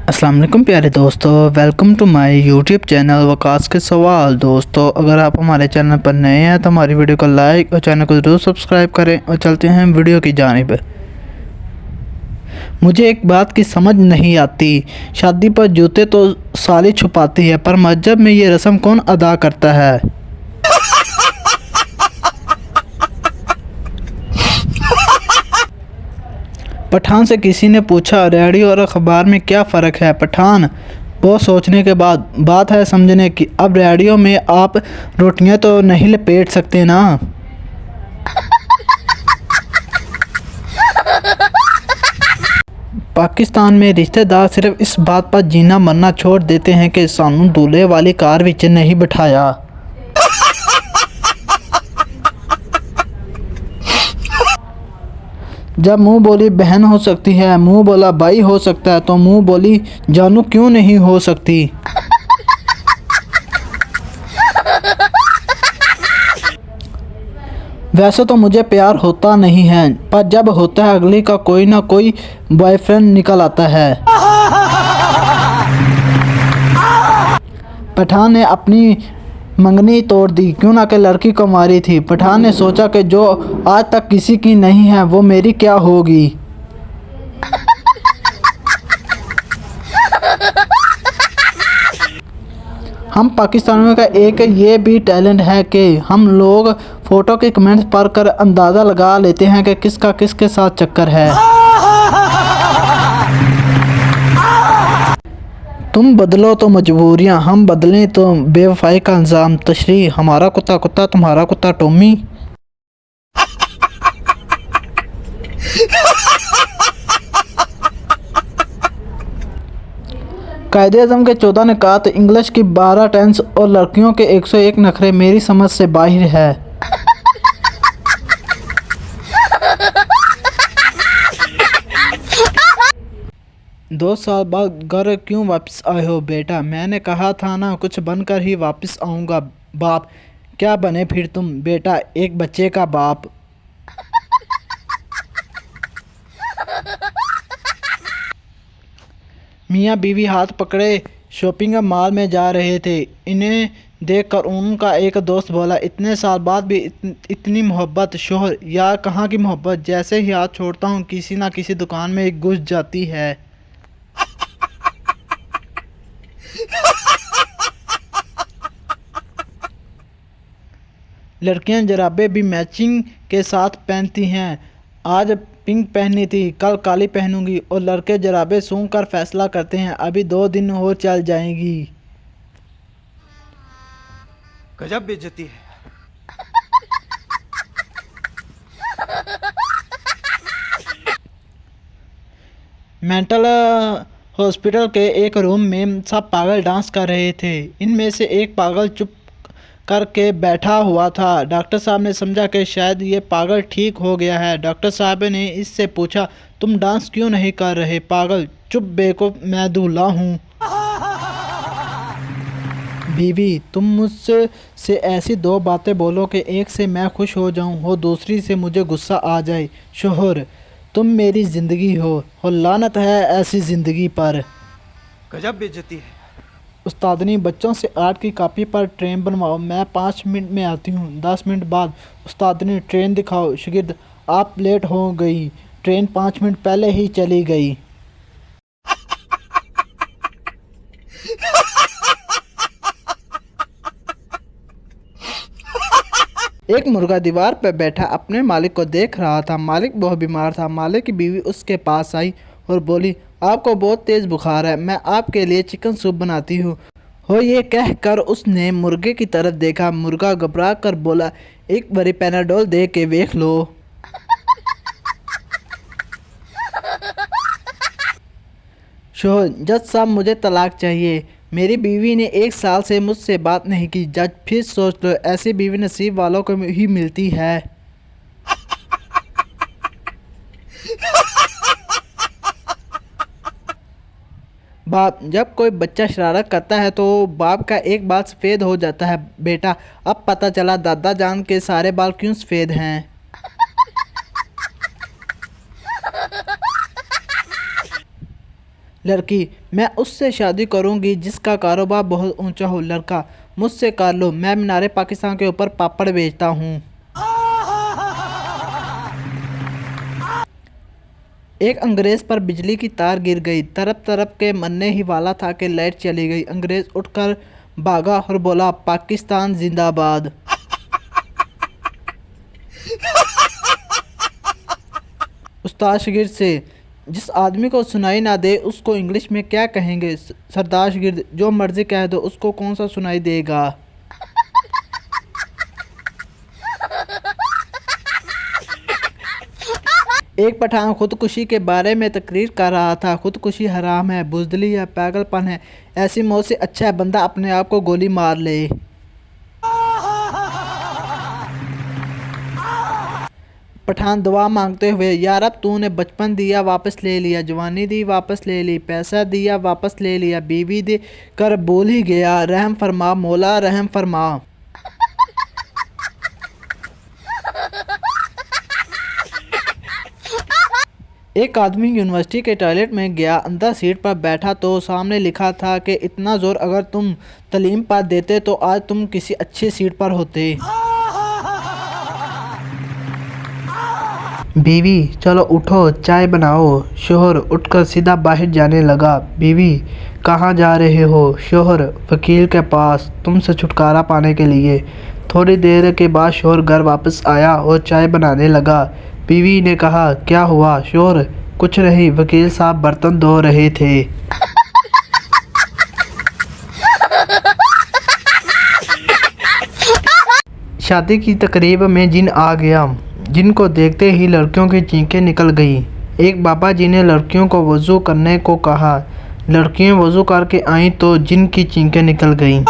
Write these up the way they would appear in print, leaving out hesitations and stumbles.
अस्सलाम वालेकुम प्यारे दोस्तों, welcome to my YouTube channel Waqas के सवाल। दोस्तों, अगर आप हमारे चैनल पर नए हैं तो हमारी वीडियो को लाइक और चैनल को ज़रूर सब्सक्राइब करें। और चलते हैं वीडियो की जानिब। मुझे एक बात की समझ नहीं आती, शादी पर जूते तो साली छुपाती है, पर मस्जिद में ये रस्म कौन अदा करता है। पठान से किसी ने पूछा, रेडियो और अखबार में क्या फ़र्क है। पठान, बहुत सोचने के बाद बात है समझने की। अब रेडियो में आप रोटियां तो नहीं लपेट सकते ना। पाकिस्तान में रिश्तेदार सिर्फ इस बात पर जीना मरना छोड़ देते हैं कि सानू दूल्हे वाली कार विच नहीं बिठाया। जब मुंह बोली बहन हो सकती है, मुंह बोला भाई हो सकता है, तो मुंह बोली जानू क्यों नहीं हो सकती। वैसे तो मुझे प्यार होता नहीं है, पर जब होता है अगली का कोई ना कोई बॉयफ्रेंड निकल आता है। पठान ने अपनी मंगनी तोड़ दी, क्यों ना कि लड़की को मारी थी। पठान ने सोचा कि जो आज तक किसी की नहीं है वो मेरी क्या होगी। हम पाकिस्तानियों का एक ये भी टैलेंट है कि हम लोग फ़ोटो के कमेंट्स पढ़कर अंदाज़ा लगा लेते हैं कि किसका किसके साथ चक्कर है। तुम बदलो तो मजबूरियाँ, हम बदलें तो बेवफाई का इल्ज़ाम। तशरीह, हमारा कुत्ता कुत्ता तुम्हारा कुत्ता टॉमी। कायदे-ए-आज़म के 14 ने कहा तो इंग्लिश की 12 टेंस और लड़कियों के 101 नखरे मेरी समझ से बाहर है। दो साल बाद घर क्यों वापस आए हो बेटा। मैंने कहा था ना कुछ बनकर ही वापस आऊँगा। बाप, क्या बने फिर तुम बेटा, एक बच्चे का बाप। मियाँ बीवी हाथ पकड़े शॉपिंग मॉल में जा रहे थे। इन्हें देखकर उनका एक दोस्त बोला, इतने साल बाद भी इतनी मोहब्बत। शोहर, यार कहाँ की मोहब्बत, जैसे ही हाथ छोड़ता हूँ किसी ना किसी दुकान में घुस जाती है। लड़कियां जराबे भी मैचिंग के साथ पहनती हैं। आज पिंक पहनी थी, कल काली पहनूंगी। और लड़के जराबे सूंघ कर फैसला करते हैं, अभी 2 दिन और चल जाएंगी। गजब बेइज्जती है। मेंटल हॉस्पिटल के एक रूम में सब पागल डांस कर रहे थे। इनमें से एक पागल चुप करके बैठा हुआ था। डॉक्टर साहब ने समझा कि शायद ये पागल ठीक हो गया है। डॉक्टर साहब ने इससे पूछा, तुम डांस क्यों नहीं कर रहे। पागल, चुप बेवकूफ, मैं दूल्हा हूँ। बीवी, तुम मुझसे ऐसी 2 बातें बोलो कि एक से मैं खुश हो जाऊं और दूसरी से मुझे गुस्सा आ जाए। शोहर, तुम मेरी ज़िंदगी हो और लानत है ऐसी ज़िंदगी पर। गजब बेइज्जती है। उस्तादनी, बच्चों से आर्ट की कॉपी पर ट्रेन बनवाओ, मैं 5 मिनट में आती हूँ। 10 मिनट बाद, उस्तादनी ट्रेन दिखाओ। शागिर्द, आप लेट हो गई, ट्रेन 5 मिनट पहले ही चली गई। एक मुर्गा दीवार पर बैठा अपने मालिक को देख रहा था। मालिक बहुत बीमार था। मालिक की बीवी उसके पास आई और बोली, आपको बहुत तेज़ बुखार है, मैं आपके लिए चिकन सूप बनाती हूँ। हो ये कहकर उसने मुर्गे की तरफ देखा। मुर्गा घबरा कर बोला, एक बारी पैनाडोल दे के देख लो। शोहर, जज साहब मुझे तलाक चाहिए। मेरी बीवी ने 1 साल से मुझसे बात नहीं की। जज, फिर सोच लो, ऐसी बीवी नसीब वालों को ही मिलती है। बाप, जब कोई बच्चा शरारत करता है तो बाप का एक बाल सफ़ेद हो जाता है। बेटा, अब पता चला दादा जान के सारे बाल क्यों सफ़ेद हैं। लड़की, मैं उससे शादी करूंगी जिसका कारोबार बहुत ऊंचा हो। लड़का, मुझसे कर लो, मैं मीनारे पाकिस्तान के ऊपर पापड़ बेचता हूँ। एक अंग्रेज पर बिजली की तार गिर गई। तरफ तरफ के मरने ही वाला था कि लाइट चली गई। अंग्रेज उठकर भागा और बोला, पाकिस्तान जिंदाबाद। उस्ताद शागिर्द से, जिस आदमी को सुनाई ना दे उसको इंग्लिश में क्या कहेंगे? सरदार शागिर्द, जो मर्जी कह दो, उसको कौन सा सुनाई देगा। एक पठान खुदकुशी के बारे में तकरीर कर रहा था। खुदकुशी हराम है, बुज़दिली है, पागलपन है। ऐसी मौत से अच्छा है बंदा अपने आप को गोली मार ले। पठान दुआ मांगते हुए, यार अब तूने बचपन दिया वापस ले लिया, जवानी दी वापस ले ली, पैसा दिया वापस ले लिया, बीवी दे कर बोल ही गया, रहम फरमा मौला रहम फरमा। एक आदमी यूनिवर्सिटी के टॉयलेट में गया, अंदर सीट पर बैठा तो सामने लिखा था कि इतना ज़ोर अगर तुम तालीम पर देते तो आज तुम किसी अच्छी सीट पर होते। बीवी, चलो उठो चाय बनाओ। शोहर उठकर सीधा बाहर जाने लगा। बीवी, कहाँ जा रहे हो? शोहर, वकील के पास, तुमसे छुटकारा पाने के लिए। थोड़ी देर के बाद शोहर घर वापस आया और चाय बनाने लगा। बीवी ने कहा, क्या हुआ? शोहर, कुछ नहीं, वकील साहब बर्तन धो रहे थे। शादी की तकरीब में जिन आ गया। जिनको देखते ही लड़कियों की चीखें निकल गई। एक बाबा जी ने लड़कियों को वज़ू करने को कहा। लड़कियां वज़ू करके आईं तो जिन की चीखें निकल गईं।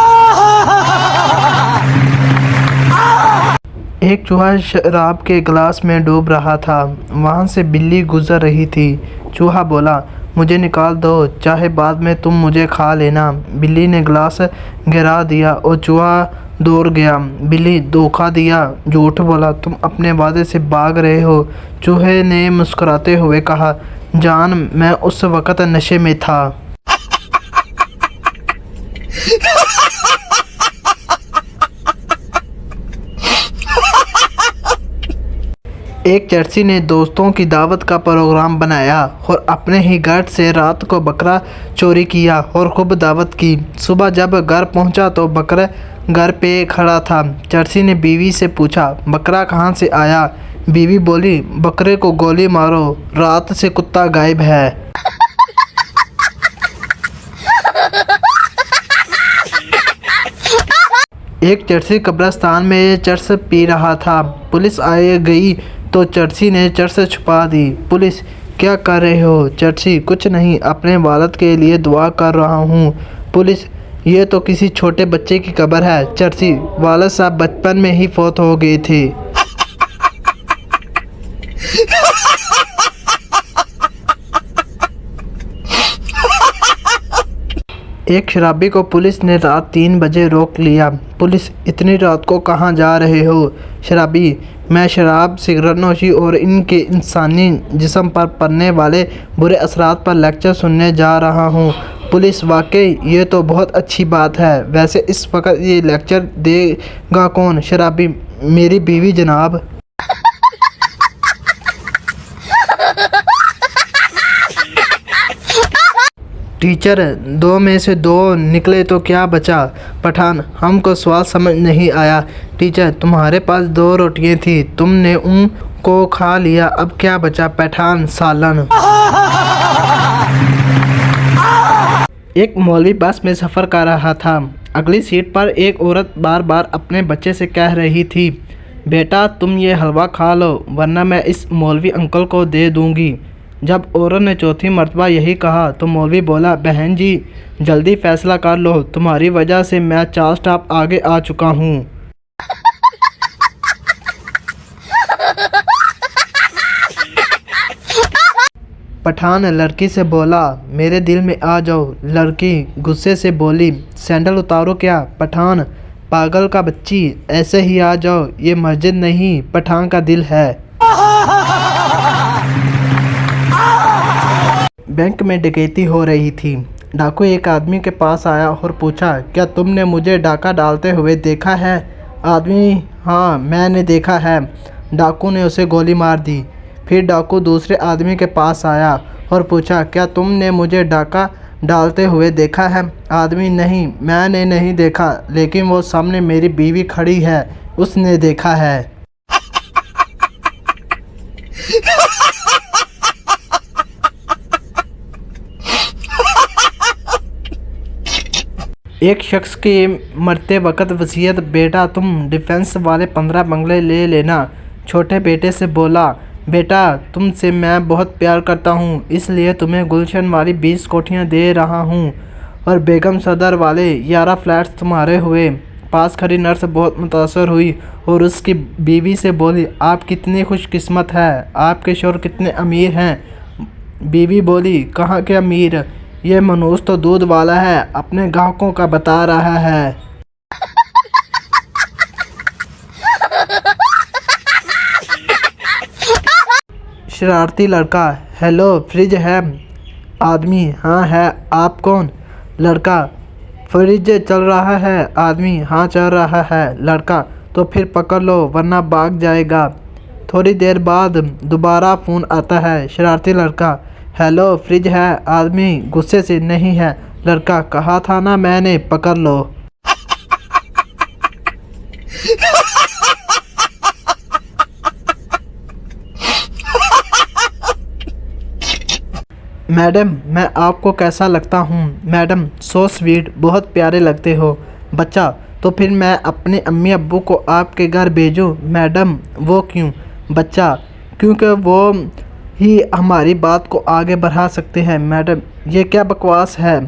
एक चूहा शराब के गिलास में डूब रहा था। वहाँ से बिल्ली गुजर रही थी। चूहा बोला, मुझे निकाल दो, चाहे बाद में तुम मुझे खा लेना। बिल्ली ने गिलास गिरा दिया और चूहा दौड़ गया। बिल्ली, धोखा दिया, झूठ बोला, तुम अपने वादे से भाग रहे हो। चूहे ने मुस्कुराते हुए कहा, जान, मैं उस वक़्त नशे में था। एक चर्ची ने दोस्तों की दावत का प्रोग्राम बनाया और अपने ही घर से रात को बकरा चोरी किया और खूब दावत की। सुबह जब घर पहुंचा तो बकरा घर पे खड़ा था। चर्ची ने बीवी से पूछा, बकरा कहाँ से आया? बीवी बोली, बकरे को गोली मारो, रात से कुत्ता गायब है। एक चर्ची कब्रिस्तान में चरस पी रहा था। पुलिस आए गई तो चर्ची ने चरस छुपा दी। पुलिस, क्या कर रहे हो? चर्ची, कुछ नहीं, अपने वालिद के लिए दुआ कर रहा हूँ। पुलिस, ये तो किसी छोटे बच्चे की कब्र है। चर्ची, वालिद साहब बचपन में ही फौत हो गए थे। एक शराबी को पुलिस ने रात 3 बजे रोक लिया। पुलिस, इतनी रात को कहाँ जा रहे हो? शराबी, मैं शराब, सिगरेट नोशी और इनके इंसानी जिस्म पर पड़ने वाले बुरे असरात पर लेक्चर सुनने जा रहा हूँ। पुलिस, वाकई ये तो बहुत अच्छी बात है। वैसे इस वक्त ये लेक्चर देगा कौन? शराबी, मेरी बीवी जनाब। टीचर, 2 में से 2 निकले तो क्या बचा? पठान, हमको सवाल समझ नहीं आया। टीचर, तुम्हारे पास 2 रोटियां थी, तुमने उनको खा लिया, अब क्या बचा? पठान, सालन। एक मौलवी बस में सफ़र कर रहा था। अगली सीट पर एक औरत बार बार अपने बच्चे से कह रही थी, बेटा तुम ये हलवा खा लो वरना मैं इस मौलवी अंकल को दे दूंगी। जब औरत ने चौथी मर्तबा यही कहा तो मौलवी बोला, बहन जी जल्दी फ़ैसला कर लो, तुम्हारी वजह से मैं 4 स्टॉप आगे आ चुका हूँ। पठान लड़की से बोला, मेरे दिल में आ जाओ। लड़की गुस्से से बोली, सैंडल उतारो क्या? पठान, पागल का बच्ची, ऐसे ही आ जाओ, ये मस्जिद नहीं पठान का दिल है। बैंक में डकैती हो रही थी। डाकू एक आदमी के पास आया और पूछा, क्या तुमने मुझे डाका डालते हुए देखा है? आदमी, हाँ मैंने देखा है। डाकू ने उसे गोली मार दी। फिर डाकू दूसरे आदमी के पास आया और पूछा, क्या तुमने मुझे डाका डालते हुए देखा है? आदमी, नहीं मैंने नहीं देखा, लेकिन वो सामने मेरी बीवी खड़ी है, उसने देखा है। एक शख्स के मरते वक्त वसीयत, बेटा तुम डिफेंस वाले 15 बंगले ले लेना। छोटे बेटे से बोला, बेटा तुमसे मैं बहुत प्यार करता हूँ, इसलिए तुम्हें गुलशन वाली 20 कोठियाँ दे रहा हूँ और बेगम सदर वाले 11 फ्लैट्स तुम्हारे हुए। पास खड़ी नर्स बहुत मुतासर हुई और उसकी बीवी से बोली, आप कितनी खुशकिस्मत है, आपके शौहर कितने अमीर हैं। बीवी बोली, कहाँ के अमीर, ये मनूस तो दूध वाला है, अपने ग्राहकों का बता रहा है। शरारती लड़का, हेलो फ्रिज है? आदमी, हाँ है, आप कौन? लड़का, फ्रिज चल रहा है? आदमी, हाँ चल रहा है। लड़का, तो फिर पकड़ लो वरना भाग जाएगा। थोड़ी देर बाद दोबारा फ़ोन आता है। शरारती लड़का, हेलो फ्रिज है? आदमी गुस्से से, नहीं है। लड़का, कहा था ना मैंने, पकड़ लो। मैडम, मैं आपको कैसा लगता हूँ? मैडम, सो स्वीट, बहुत प्यारे लगते हो। बच्चा, तो फिर मैं अपने अम्मी अब्बू को आपके घर भेजूँ? मैडम, वो क्यों? बच्चा, क्योंकि वो ही हमारी बात को आगे बढ़ा सकते हैं। मैडम, ये क्या बकवास है?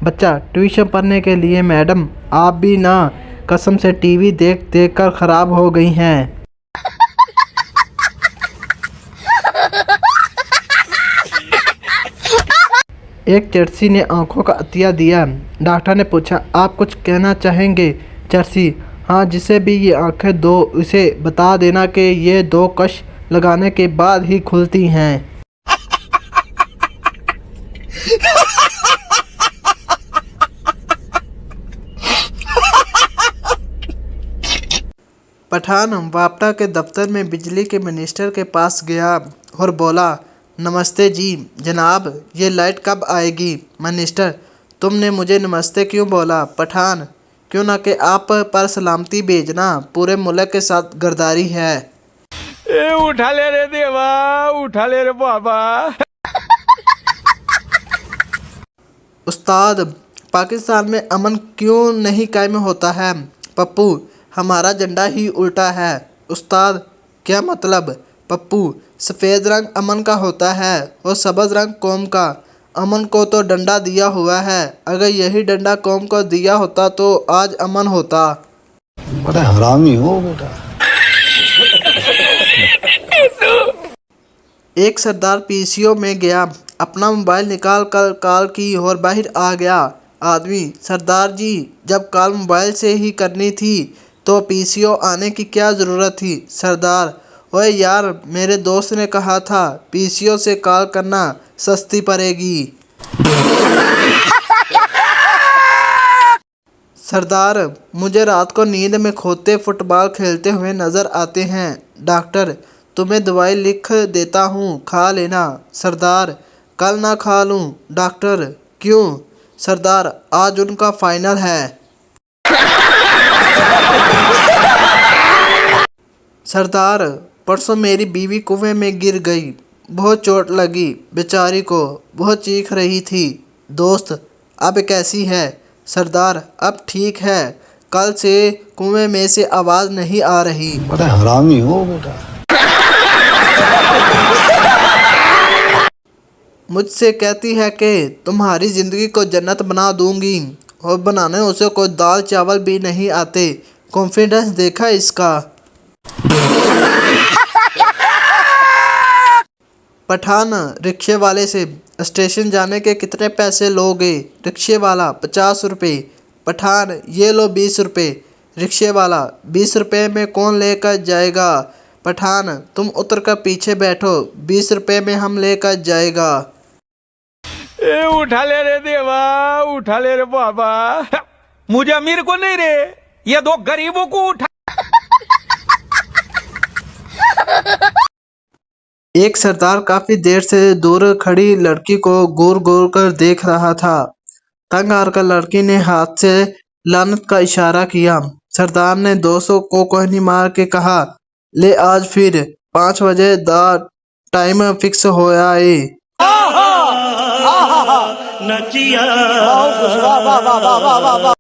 बच्चा, ट्यूशन पढ़ने के लिए। मैडम, आप भी ना कसम से टीवी देख देख कर ख़राब हो गई हैं। एक चर्सी ने आंखों का अतिया दिया। डॉक्टर ने पूछा, आप कुछ कहना चाहेंगे? चर्सी, हाँ, जिसे भी ये आंखें दो उसे बता देना कि ये 2 कश लगाने के बाद ही खुलती हैं। पठान वापटा के दफ्तर में बिजली के मिनिस्टर के पास गया और बोला, नमस्ते जी जनाब, ये लाइट कब आएगी? मिनिस्टर, तुमने मुझे नमस्ते क्यों बोला? पठान, क्यों ना कि आप पर सलामती भेजना पूरे मुल्क के साथ गरदारी है। ए उठा ले रे देवा, उठा ले रे बाबा। उस्ताद, पाकिस्तान में अमन क्यों नहीं कायम होता है? पप्पू, हमारा झंडा ही उल्टा है। उस्ताद, क्या मतलब? पप्पू, सफ़ेद रंग अमन का होता है और सब्ज़ रंग कौम का। अमन को तो डंडा दिया हुआ है, अगर यही डंडा कौम को दिया होता तो आज अमन होता। बड़ा हरामी हो बेटा। एक सरदार पीसीओ में गया, अपना मोबाइल निकाल कर कॉल की और बाहर आ गया। आदमी, सरदार जी, जब कॉल मोबाइल से ही करनी थी तो पीसीओ आने की क्या ज़रूरत थी? सरदार, ओए यार, मेरे दोस्त ने कहा था पीसीओ से कॉल करना सस्ती पड़ेगी। सरदार, मुझे रात को नींद में खोते फुटबॉल खेलते हुए नज़र आते हैं। डॉक्टर, तुम्हें दवाई लिख देता हूँ, खा लेना। सरदार, कल ना खा लूँ? डॉक्टर, क्यों? सरदार, आज उनका फाइनल है। सरदार, परसों मेरी बीवी कुएं में गिर गई, बहुत चोट लगी बेचारी को, बहुत चीख रही थी। दोस्त, अब कैसी है? सरदार, अब ठीक है, कल से कुएं में से आवाज़ नहीं आ रही। बड़ा हरामी हो बेटा। मुझसे कहती है कि तुम्हारी ज़िंदगी को जन्नत बना दूंगी और बनाने उसे कोई दाल चावल भी नहीं आते। कॉन्फिडेंस देखा इसका। पठान रिक्शे वाले से, स्टेशन जाने के कितने पैसे लोगे? रिक्शे वाला, 50 रुपये। पठान, ये लो 20 रुपये। रिक्शे वाला, 20 रुपये में कौन लेकर जाएगा? पठान, तुम उतर कर पीछे बैठो, 20 रुपये में हम लेकर जाएगा। ए उठा ले रे देवा, उठा ले रे बाबा। मुझे अमीर को नहीं रे, ये दो गरीबों को उठा। एक सरदार काफी देर से दूर खड़ी लड़की को घूर घूर कर देख रहा था। तंग आकर लड़की ने हाथ से लानत का इशारा किया। सरदार ने 200 को कोहनी मार के कहा, ले आज फिर 5 बजे दा टाइम फिक्स होया है।